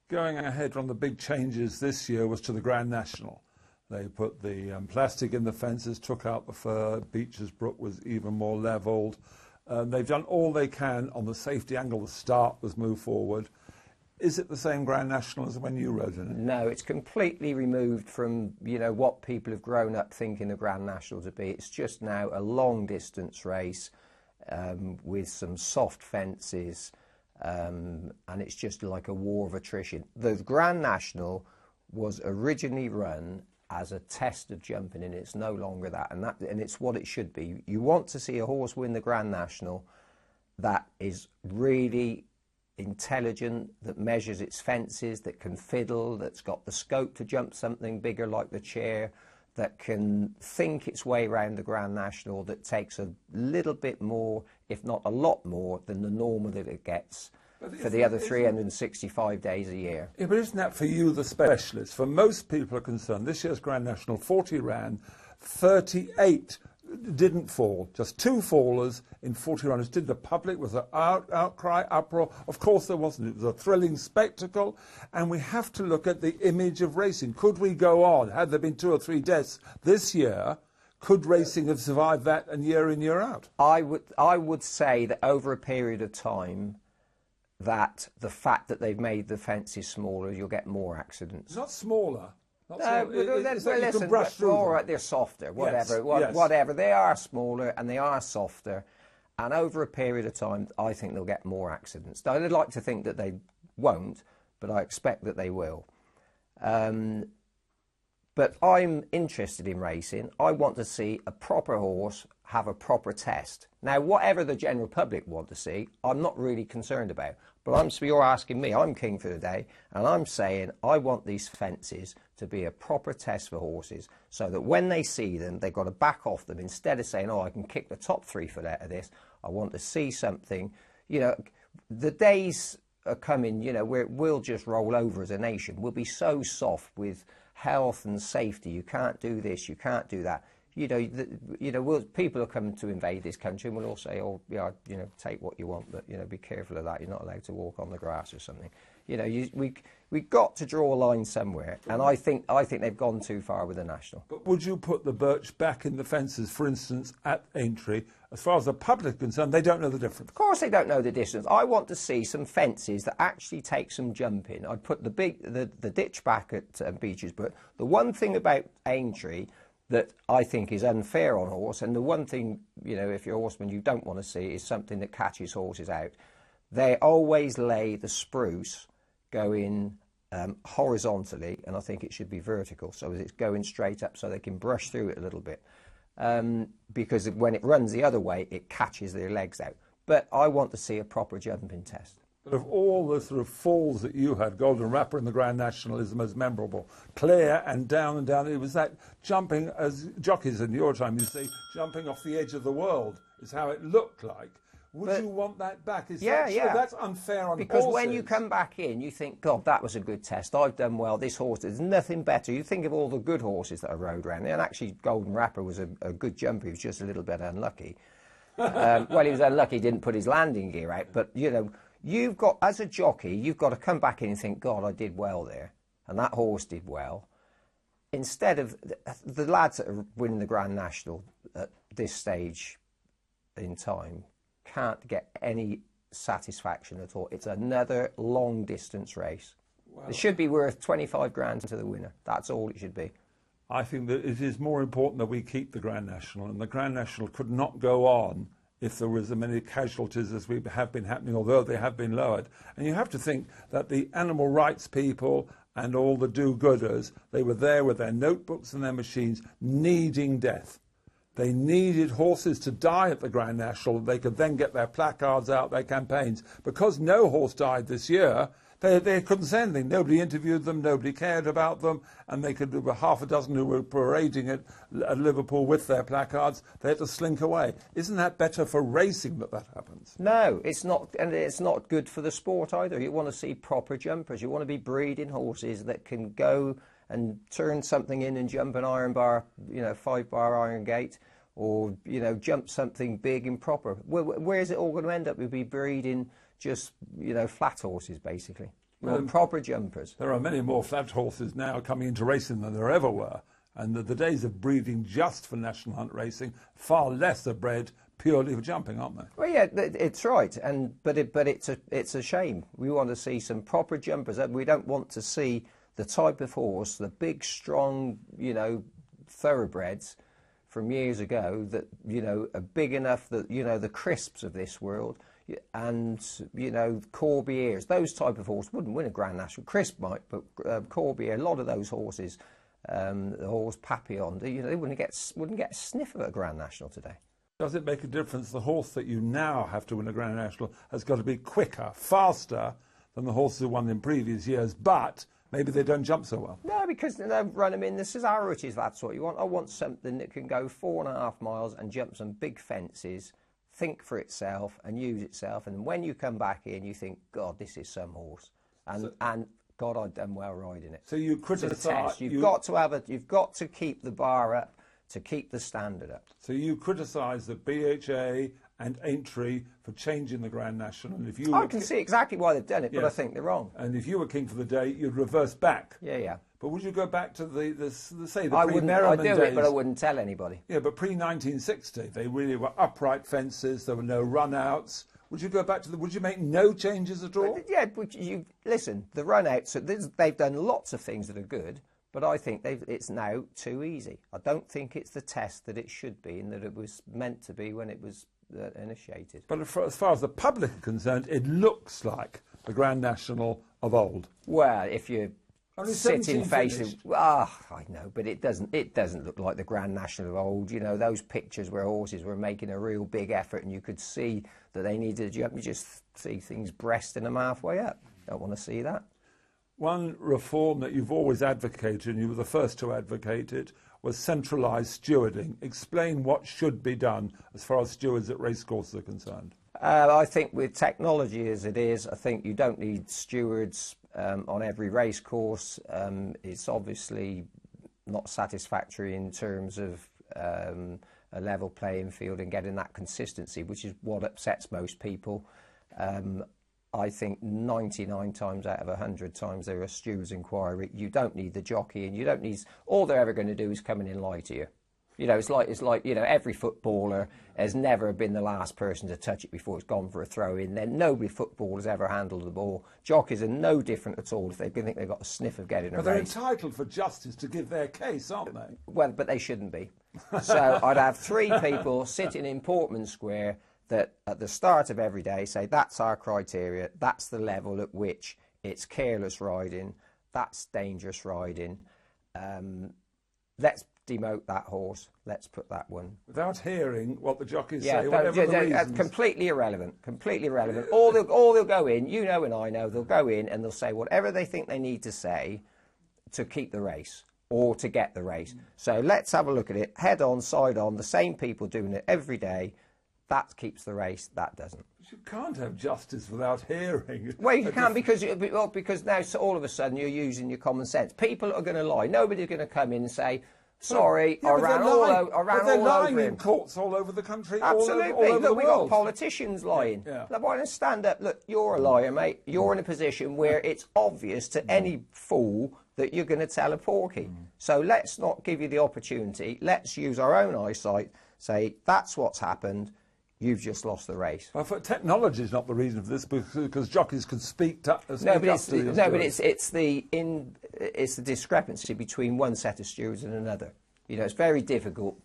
going ahead, one of the big changes this year was to the Grand National. They put the plastic in the fences, took out the fur, Beecher's Brook was even more levelled. They've done all they can on the safety angle. The start was moved forward. Is it the same Grand National as when you rode in it? No, it's completely removed from, what people have grown up thinking the Grand National to be. It's just now a long distance race with some soft fences, and it's just like a war of attrition. The Grand National was originally run as a test of jumping, and it's no longer that, and it's what it should be. You want to see a horse win the Grand National that is really intelligent, that measures its fences, that can fiddle, that's got the scope to jump something bigger like the chair, that can think its way around the Grand National, that takes a little bit more, if not a lot more, than the normal that it gets for the other 365 days a year. Yeah, but isn't that for you, the specialist? For most people are concerned, this year's Grand National, 40 ran, 38 didn't fall. Just 2 fallers in 40 runners. Did the public, was there outcry, uproar? Of course there wasn't. It was a thrilling spectacle, and we have to look at the image of racing. Could we go on? Had there been 2 or 3 deaths this year, could racing have survived that and year in, year out? I would say that over a period of time, that the fact that they've made the fences smaller, you'll get more accidents. Not smaller. All right, they're softer, whatever, yes. whatever. They are smaller and they are softer, and over a period of time, I think they'll get more accidents. I'd like to think that they won't, but I expect that they will. But I'm interested in racing. I want to see a proper horse have a proper test. Now, whatever the general public want to see, I'm not really concerned about. But you're asking me, I'm king for the day, and I'm saying I want these fences to be a proper test for horses, so that when they see them, they've got to back off them. Instead of saying, oh, I can kick the top 3 foot out of this, I want to see something. The days are coming, where we'll just roll over as a nation. We'll be so soft with health and safety. You can't do this, you can't do that. People are coming to invade this country, and we'll all say, oh, yeah, take what you want, but, be careful of that. You're not allowed to walk on the grass or something. We've got to draw a line somewhere, and I think they've gone too far with the National. But would you put the birch back in the fences, for instance, at Aintree? As far as the public is concerned, they don't know the difference. Of course they don't know the distance. I want to see some fences that actually take some jumping. I'd put the ditch back at Beecher's, but the one thing about Aintree that I think is unfair on horse, and the one thing, if you're a horseman you don't want to see, is something that catches horses out. They always lay the spruce going horizontally, and I think it should be vertical, so it's going straight up so they can brush through it a little bit. Because when it runs the other way, it catches their legs out. But I want to see a proper jumping test. But of all the sort of falls that you had, Golden Rapper in the Grand National is the most memorable. Clear and down, it was that jumping, as jockeys in your time, you say, jumping off the edge of the world is how it looked like. Would you want that back? That's unfair on horses. Because when you come back in, you think, God, that was a good test. I've done well. This horse, there's nothing better. You think of all the good horses that I rode around there, and actually Golden Rapper was a good jumper. He was just a little bit unlucky. Well, he was unlucky, he didn't put his landing gear out. But, you've got, as a jockey, you've got to come back in and think, God, I did well there. And that horse did well. Instead of the lads that are winning the Grand National at this stage in time, can't get any satisfaction at all. It's another long distance race. Well, it should be worth 25 grand to the winner. That's all it should be. I think that it is more important that we keep the Grand National, and the Grand National could not go on if there was as many casualties as we have been happening, although they have been lowered. And you have to think that the animal rights people and all the do-gooders, they were there with their notebooks and their machines needing death. They needed horses to die at the Grand National. They could then get their placards out, their campaigns. Because no horse died this year, they couldn't say anything. Nobody interviewed them, nobody cared about them, and there were half a dozen who were parading at Liverpool with their placards. They had to slink away. Isn't that better for racing that happens? No, it's not, and it's not good for the sport either. You want to see proper jumpers. You want to be breeding horses that can go and turn something in and jump an iron bar, 5-bar iron gate, or, jump something big and proper. Where's it all going to end up? We'll be breeding just, flat horses, basically. We want proper jumpers. There are many more flat horses now coming into racing than there ever were. And the days of breeding just for national hunt racing, far less are bred purely for jumping, aren't they? Well, yeah, it's right, but it's a shame. We want to see some proper jumpers. We don't want to see the type of horse, the big, strong, thoroughbreds from years ago that are big enough that the Crisps of this world and Corbiers, those type of horses wouldn't win a Grand National. Crisp might, but Corbier, a lot of those horses, the horse Papillon, they wouldn't get a sniff of a Grand National today. Does it make a difference? The horse that you now have to win a Grand National has got to be quicker, faster than the horses who won in previous years, but maybe they don't jump so well. No, because they don't run them in the Cesaruses, that's what you want. I want something that can go 4.5 miles and jump some big fences, think for itself and use itself, and when you come back in you think, God, this is some horse. And God, I've done well riding it. So you criticise... You've got to keep the bar up, to keep the standard up. So you criticise the BHA and Aintree for changing the Grand National, and if you I can see exactly why they've done it, but I think they're wrong. And if you were king for the day, you'd reverse back. Yeah. But would you go back to the I'd pre-Merriman days? do it, but I wouldn't tell anybody. Yeah, but pre-1960, they really were upright fences. There were no run-outs. Would you go back to would you make no changes at all? Yeah, listen, the run-outs, they've done lots of things that are good, but I think it's now too easy. I don't think it's the test that it should be and that it was meant to be when it was initiated. But as far as the public are concerned, it looks like the Grand National of old. Well, if you sit in face of... I know, but it doesn't look like the Grand National of old. Those pictures where horses were making a real big effort and you could see that they needed to jump. You just see things breasting them halfway up. Don't want to see that. One reform that you've always advocated, and you were the first to advocate it, was centralised stewarding. Explain what should be done as far as stewards at racecourses are concerned. I think with technology as it is, I think you don't need stewards on every racecourse. It's obviously not satisfactory in terms of a level playing field and getting that consistency, which is what upsets most people. I think 99 times out of 100 times there are stewards inquiry. You don't need the jockey, and you don't need. All they're ever going to do is come in and lie to you. It's like every footballer has never been the last person to touch it before it's gone for a throw in. Then nobody footballers ever handled the ball. Jockeys are no different at all if they think they've got a sniff of getting a race. But they're entitled for justice to give their case, aren't they? Well, but they shouldn't be. So I'd have 3 people sitting in Portman Square that at the start of every day say that's our criteria, that's the level at which it's careless riding, that's dangerous riding. Let's demote that horse, let's put that one. Without hearing what the jockeys say, whatever the reasons. Completely irrelevant. All they'll go in, and I know, they'll go in and they'll say whatever they think they need to say to keep the race or to get the race. So let's have a look at it, head on, side on, the same people doing it every day. That keeps the race, that doesn't. You can't have justice without hearing. Well, you can't because now all of a sudden you're using your common sense. People are going to lie. Nobody's going to come in and say, sorry, I ran all over him. In courts all over the country. Absolutely. All over the we've world. got politicians lying. Yeah. Now, why don't stand up? Look, you're a liar, mate. You're in a position where it's obvious to any fool that you're going to tell a porky. So let's not give you the opportunity. Let's use our own eyesight. Say, that's what's happened. You've just lost the race. Well, technology is not the reason for this, because jockeys can speak to us. It's the discrepancy between one set of stewards and another. It's very difficult,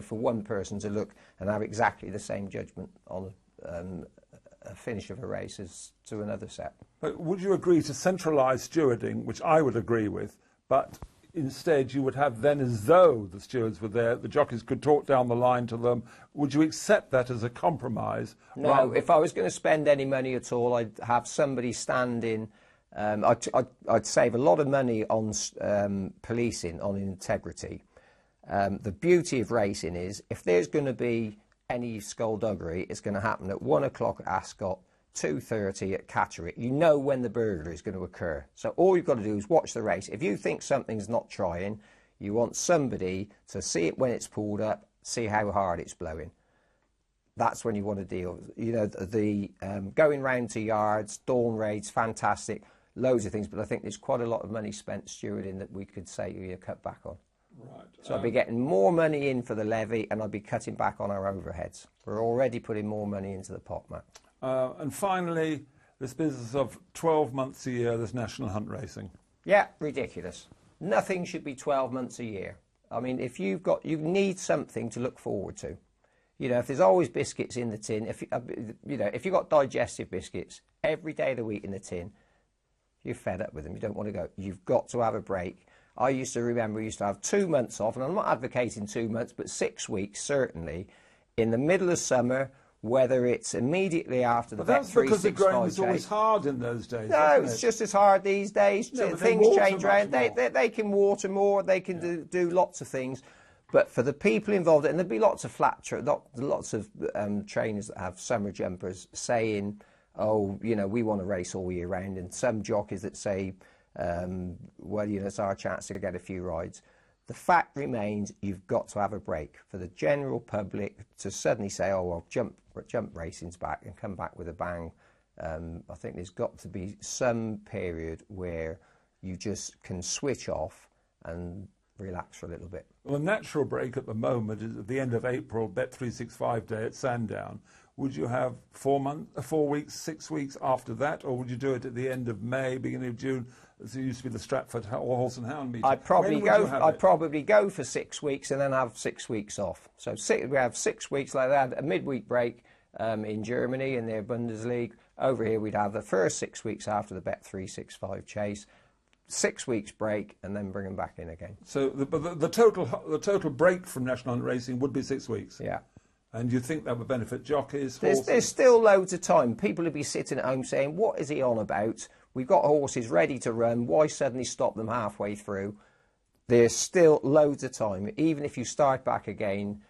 for one person to look and have exactly the same judgment on a finish of a race as to another set. But would you agree to centralise stewarding, which I would agree with, but instead you would have then, as though the stewards were there, the jockeys could talk down the line to them? Would you accept that as a compromise? No, if I was going to spend any money at all, I'd have somebody stand in. I'd save a lot of money on policing, on integrity. The beauty of racing is, if there's going to be any skullduggery, it's going to happen at 1 o'clock at Ascot, 2:30 at Catterick. You know when the burglary is going to occur. So all you've got to do is watch the race. If you think something's not trying, you want somebody to see it when it's pulled up, see how hard it's blowing. That's when you want to deal. The going round to yards, dawn raids, fantastic. loads of things, but I think there's quite a lot of money spent stewarding that we could say we cut back on. Right. So I'd be getting more money in for the levy, and I'd be cutting back on our overheads. We're already putting more money into the pot, Matt. And finally, this business of 12 months a year, this national hunt racing. Yeah, ridiculous. Nothing should be 12 months a year. I mean, if you need something to look forward to. You know, if there's always biscuits in the tin, if you've got digestive biscuits every day of the week in the tin, you're fed up with them. You don't want to go. You've got to have a break. I used to remember we used to have 2 months off, and I'm not advocating 2 months, but 6 weeks certainly, in the middle of summer, whether it's immediately after the But that's because the grain was always hard in those days. No, it's just as hard these days. No, things change around. They can water more. They can do lots of things. But for the people involved, and there'll be lots of lots of trainers that have summer jumpers saying, "Oh, you know, we want to race all year round," and some jockeys that say, "Well, you know, it's our chance to get a few rides." The fact remains, you've got to have a break. For the general public to suddenly say, "Oh, well, jump racing's back," and come back with a bang, I think there's got to be some period where you just can switch off and relax for a little bit. Well, the natural break at the moment is at the end of April, Bet365 Day at Sandown. Would you have 4 weeks, 6 weeks after that, or would you do it at the end of May, beginning of June, as it used to be the Stratford Horse and Hound meeting? I'd probably go for 6 weeks and then have 6 weeks off. So we have 6 weeks like that, a midweek break in Germany in their Bundesliga. Over here we'd have the first 6 weeks after the Bet365 chase, 6 weeks break, and then bring them back in again. So the total break from national hunt racing would be 6 weeks. Yeah. And you think that would benefit jockeys, horses? There's still loads of time. People would be sitting at home saying, "What is he on about? We've got horses ready to run. Why suddenly stop them halfway through?" There's still loads of time. Even if you start back again,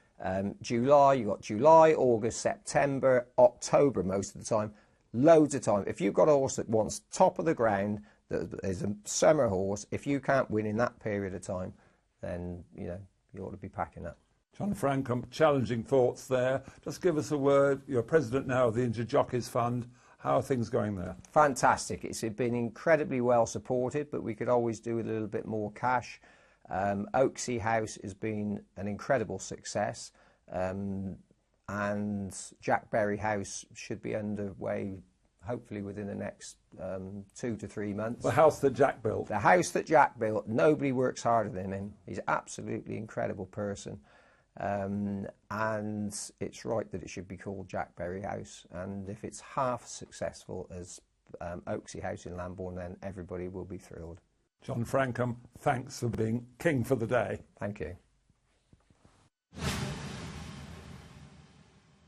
July, you've got July, August, September, October most of the time. Loads of time. If you've got a horse that wants top of the ground, that is a summer horse, if you can't win in that period of time, then, you know, you ought to be packing up. John Francome, challenging thoughts there. Just give us a word. You're president now of the Injured Jockeys Fund. How are things going there? Fantastic. It's been incredibly well supported, but we could always do with a little bit more cash. Oaksey House has been an incredible success, and Jack Berry House should be underway hopefully within the next 2 to 3 months. The house that Jack built. The house that Jack built. Nobody works harder than him. He's an absolutely incredible person. And it's right that it should be called Jack Berry House. And if it's half successful as Oaksey House in Lambourne, then everybody will be thrilled. John Francome, thanks for being king for the day. Thank you.